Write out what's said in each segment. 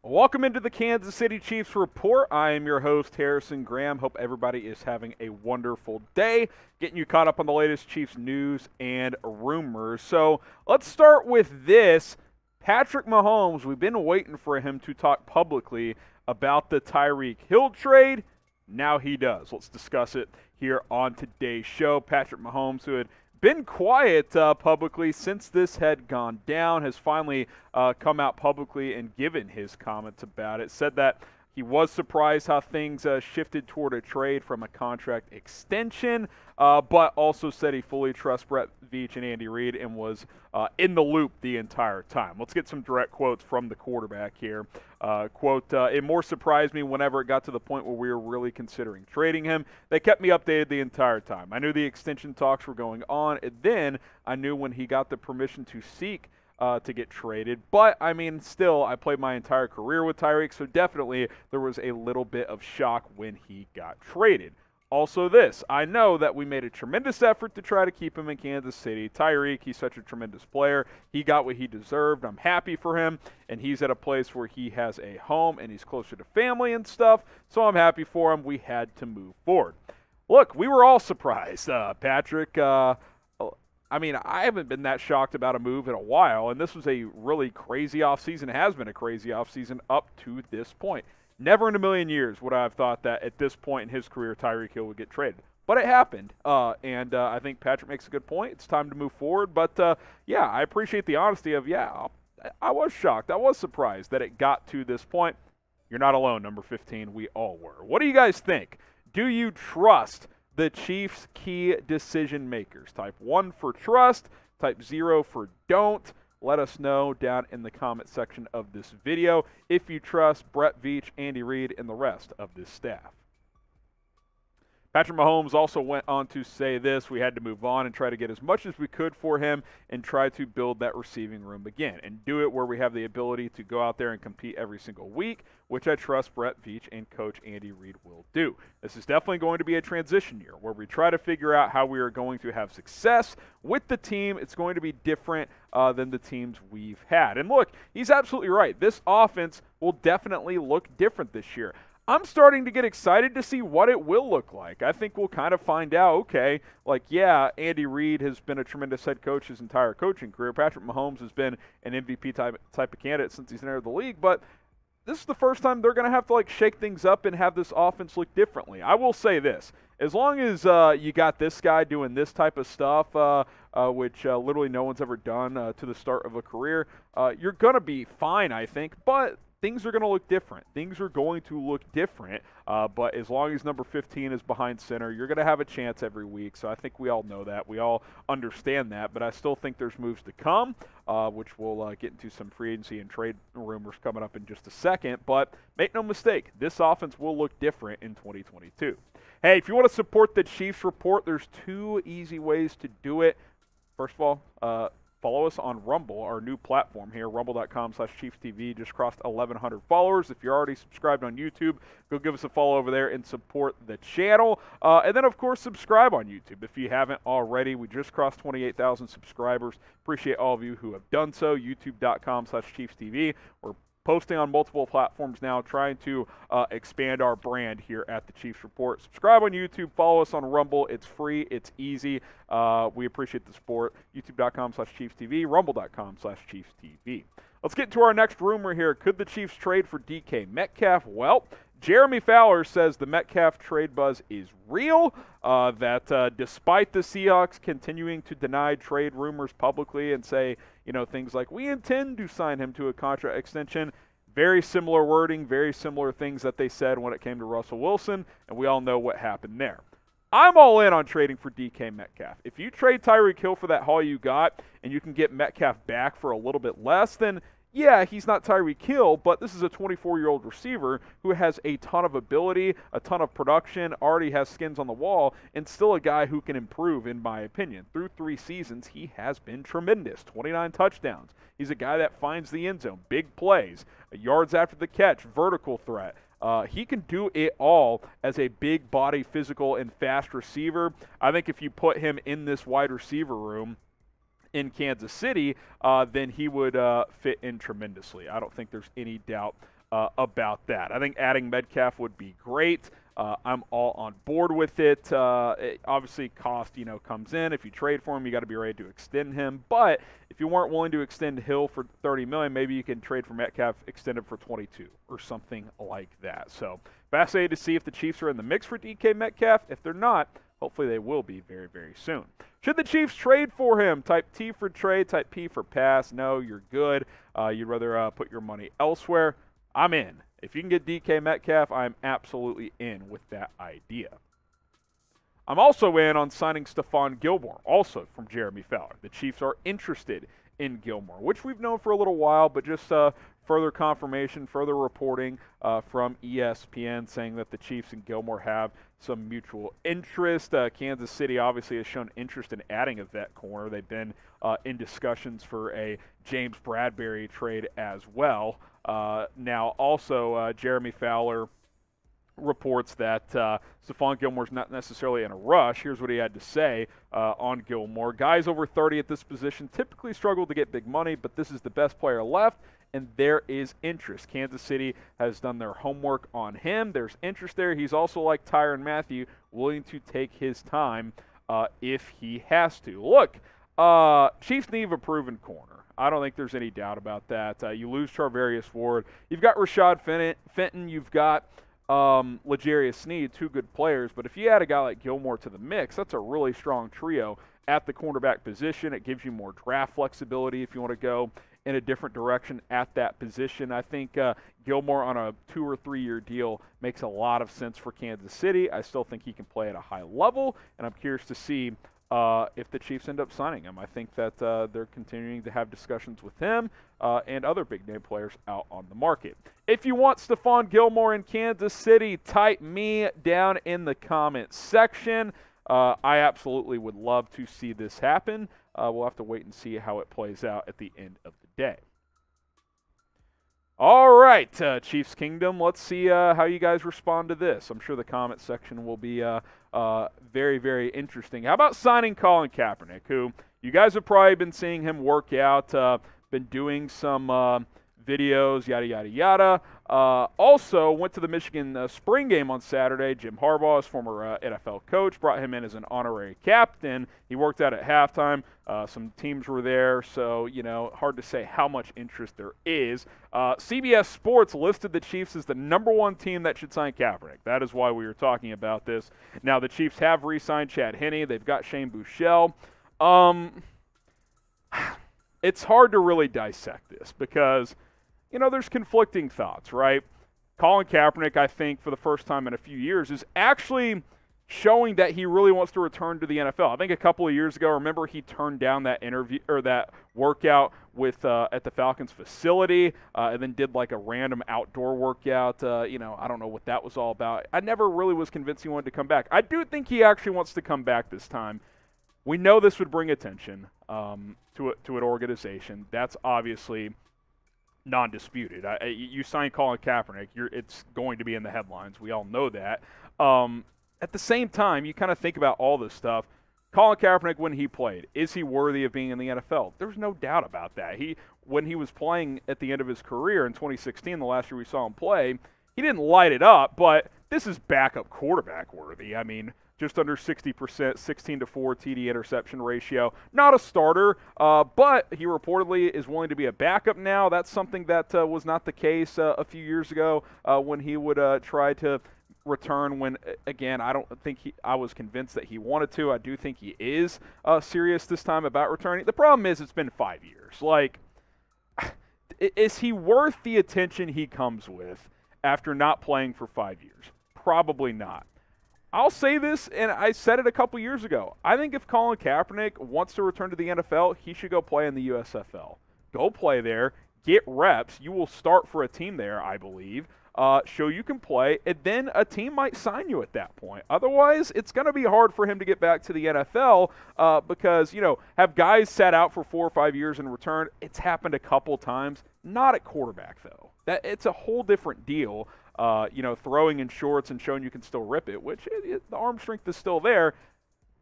Welcome into the Kansas City Chiefs Report. I am your host, Harrison Graham. Hope everybody is having a wonderful day, getting you caught up on the latest Chiefs news and rumors. So let's start with this. Patrick Mahomes, we've been waiting for him to talk publicly about the Tyreek Hill trade. Now he does. Let's discuss it here on today's show. Patrick Mahomes, who had been quiet publicly since this had gone down, has finally come out publicly and given his comments about it. Said that he was surprised how things shifted toward a trade from a contract extension, but also said he fully trusts Veach and Andy Reid and was in the loop the entire time. Let's get some direct quotes from the quarterback here. Quote, it more surprised me whenever it got to the point where we were really considering trading him. They kept me updated the entire time. I knew the extension talks were going on, and then I knew when he got the permission to seek to get traded. But, I mean, still, I played my entire career with Tyreek, so definitely there was a little bit of shock when he got traded. Also this, I know that we made a tremendous effort to try to keep him in Kansas City. Tyreek, he's such a tremendous player. He got what he deserved. I'm happy for him, and he's at a place where he has a home and he's closer to family and stuff, so I'm happy for him. We had to move forward. Look, we were all surprised, Patrick. I mean, I haven't been that shocked about a move in a while, and this was a really crazy offseason. It has been a crazy offseason up to this point. Never in a million years would I have thought that at this point in his career, Tyreek Hill would get traded. But it happened, and I think Patrick makes a good point. It's time to move forward. But, yeah, I appreciate the honesty of, yeah, I was shocked. I was surprised that it got to this point. You're not alone, number 15. We all were. What do you guys think? Do you trust the Chiefs' key decision makers? Type 1 for trust, type 0 for don't. Let us know down in the comment section of this video if you trust Brett Veach, Andy Reid, and the rest of this staff. Patrick Mahomes also went on to say this: we had to move on and try to get as much as we could for him and try to build that receiving room again and do it where we have the ability to go out there and compete every single week, which I trust Brett Veach and Coach Andy Reid will do. This is definitely going to be a transition year where we try to figure out how we are going to have success with the team. It's going to be different than the teams we've had. And look, he's absolutely right. This offense will definitely look different this year. I'm starting to get excited to see what it will look like. I think we'll kind of find out, okay, like, yeah, Andy Reid has been a tremendous head coach his entire coaching career. Patrick Mahomes has been an MVP type of candidate since he's entered the league, but this is the first time they're going to have to, like, shake things up and have this offense look differently. I will say this. As long as you got this guy doing this type of stuff, which literally no one's ever done to the start of a career, you're going to be fine, I think, but things are going to look different. Things are going to look different, but as long as number 15 is behind center, you're going to have a chance every week. So I think we all know that. We all understand that, but I still think there's moves to come, which we'll get into some free agency and trade rumors coming up in just a second. But make no mistake, this offense will look different in 2022. Hey, if you want to support the Chiefs Report, there's 2 easy ways to do it. First of all, follow us on Rumble, our new platform here, rumble.com/ChiefsTV. Just crossed 1,100 followers. If you're already subscribed on YouTube, go give us a follow over there and support the channel. And then, of course, subscribe on YouTube if you haven't already. We just crossed 28,000 subscribers. Appreciate all of you who have done so. YouTube.com/ChiefsTV. We're posting on multiple platforms now, trying to expand our brand here at the Chiefs Report. Subscribe on YouTube. Follow us on Rumble. It's free. It's easy. We appreciate the support. YouTube.com/ChiefsTV. Rumble.com/ChiefsTV. Let's get to our next rumor here. Could the Chiefs trade for DK Metcalf? Well, Jeremy Fowler says the Metcalf trade buzz is real, that despite the Seahawks continuing to deny trade rumors publicly and say, you know, things like, we intend to sign him to a contract extension, very similar wording, very similar things that they said when it came to Russell Wilson, and we all know what happened there. I'm all in on trading for DK Metcalf. If you trade Tyreek Hill for that haul you got and you can get Metcalf back for a little bit less, then yeah, he's not Tyreek Hill, but this is a 24-year-old receiver who has a ton of ability, a ton of production, already has skins on the wall, and still a guy who can improve, in my opinion. Through 3 seasons, he has been tremendous. 29 touchdowns. He's a guy that finds the end zone, big plays, yards after the catch, vertical threat. He can do it all as a big body, physical, and fast receiver. I think if you put him in this wide receiver room in Kansas City, then he would fit in tremendously. I don't think there's any doubt about that. I think adding Metcalf would be great. I'm all on board with it. Obviously, cost comes in. If you trade for him, you got to be ready to extend him. But if you weren't willing to extend Hill for $30 million, maybe you can trade for Metcalf, extend him for 22 or something like that. So fascinated to see if the Chiefs are in the mix for DK Metcalf. If they're not, hopefully they will be very, very soon. Should the Chiefs trade for him? Type T for trade, type P for pass. No, you're good. You'd rather put your money elsewhere. I'm in. If you can get DK Metcalf, I'm absolutely in with that idea. I'm also in on signing Stephon Gilmore, also from Jeremy Fowler. The Chiefs are interested in Gilmore, which we've known for a little while, but just further confirmation, further reporting from ESPN saying that the Chiefs and Gilmore have some mutual interest. Kansas City obviously has shown interest in adding a vet corner. They've been in discussions for a James Bradbury trade as well. Now, also, Jeremy Fowler reports that Stephon Gilmore's not necessarily in a rush. Here's what he had to say on Gilmore. Guys over 30 at this position typically struggle to get big money, but this is the best player left, and there is interest. Kansas City has done their homework on him. There's interest there. He's also, like Tyrann Mathieu, willing to take his time if he has to. Look, Chiefs need a proven corner. I don't think there's any doubt about that. You lose Charvarius Ward. You've got Rashad Fenton. You've got L'Jarius Sneed, two good players. But if you add a guy like Gilmore to the mix, that's a really strong trio at the cornerback position. It gives you more draft flexibility if you want to go in a different direction at that position. I think Gilmore on a 2 or 3 year deal makes a lot of sense for Kansas City. I still think he can play at a high level, and I'm curious to see if the Chiefs end up signing him. I think that they're continuing to have discussions with him and other big-name players out on the market. If you want Stephon Gilmore in Kansas City, type me down in the comments section. I absolutely would love to see this happen. We'll have to wait and see how it plays out at the end of the day. All right, Chiefs Kingdom, let's see how you guys respond to this. I'm sure the comment section will be very, very interesting. How about signing Colin Kaepernick, who you guys have probably been seeing him work out, been doing some videos, yada, yada, yada. Also went to the Michigan spring game on Saturday. Jim Harbaugh, his former NFL coach, brought him in as an honorary captain. He worked out at halftime. Some teams were there, so, hard to say how much interest there is. CBS Sports listed the Chiefs as the #1 team that should sign Kaepernick. That is why we were talking about this. Now, the Chiefs have re-signed Chad Henne. They've got Shane Buechele. It's hard to really dissect this because there's conflicting thoughts, right? Colin Kaepernick, I think, for the first time in a few years, is actually showing that he really wants to return to the NFL. I think a couple of years ago, remember, he turned down that interview or that workout with at the Falcons facility, and then did like a random outdoor workout. I don't know what that was all about. I never really was convinced he wanted to come back. I do think he actually wants to come back this time. We know this would bring attention to an organization. That's obviously non-disputed. You sign Colin Kaepernick, it's going to be in the headlines. We all know that. At the same time, you kind of think about all this stuff. Colin Kaepernick, when he played, is he worthy of being in the NFL? There's no doubt about that. When he was playing at the end of his career in 2016, the last year we saw him play, he didn't light it up, but this is backup quarterback worthy. I mean, just under 60%, 16-4 TD interception ratio. Not a starter, but he reportedly is willing to be a backup now. That's something that was not the case a few years ago when he would try to return when, again, I don't think I was convinced that he wanted to. I do think he is serious this time about returning. The problem is it's been 5 years. Like, is he worth the attention he comes with after not playing for 5 years? Probably not. I'll say this, and I said it a couple years ago. I think if Colin Kaepernick wants to return to the NFL, he should go play in the USFL. Go play there, get reps. You will start for a team there, I believe. Show you can play, and then a team might sign you at that point. Otherwise, it's going to be hard for him to get back to the NFL because, have guys sat out for 4 or 5 years and returned? It's happened a couple times. Not at quarterback, though. It's a whole different deal. Throwing in shorts and showing you can still rip it, which the arm strength is still there.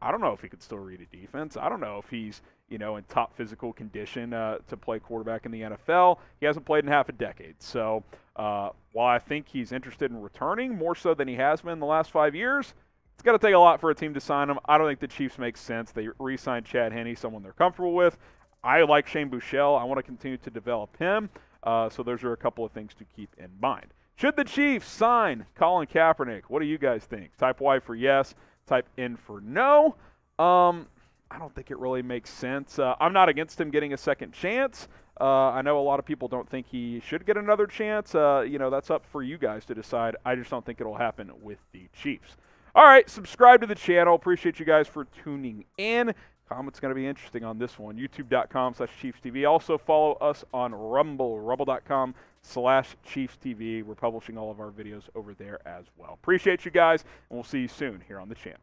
I don't know if he could still read a defense. I don't know if he's, in top physical condition to play quarterback in the NFL. He hasn't played in half a decade. So while I think he's interested in returning more so than he has been in the last 5 years, it's got to take a lot for a team to sign him. I don't think the Chiefs make sense. They re-signed Chad Henne, someone they're comfortable with. I like Shane Buechele. I want to continue to develop him. So those are a couple of things to keep in mind. Should the Chiefs sign Colin Kaepernick? What do you guys think? Type Y for yes. Type N for no. I don't think it really makes sense. I'm not against him getting a second chance. I know a lot of people don't think he should get another chance. That's up for you guys to decide. I just don't think it'll happen with the Chiefs. All right, subscribe to the channel. Appreciate you guys for tuning in. Comment's going to be interesting on this one. YouTube.com/ChiefsTV. Also follow us on Rumble, rumble.com/ChiefsTV. We're publishing all of our videos over there as well. Appreciate you guys, and we'll see you soon here on the channel.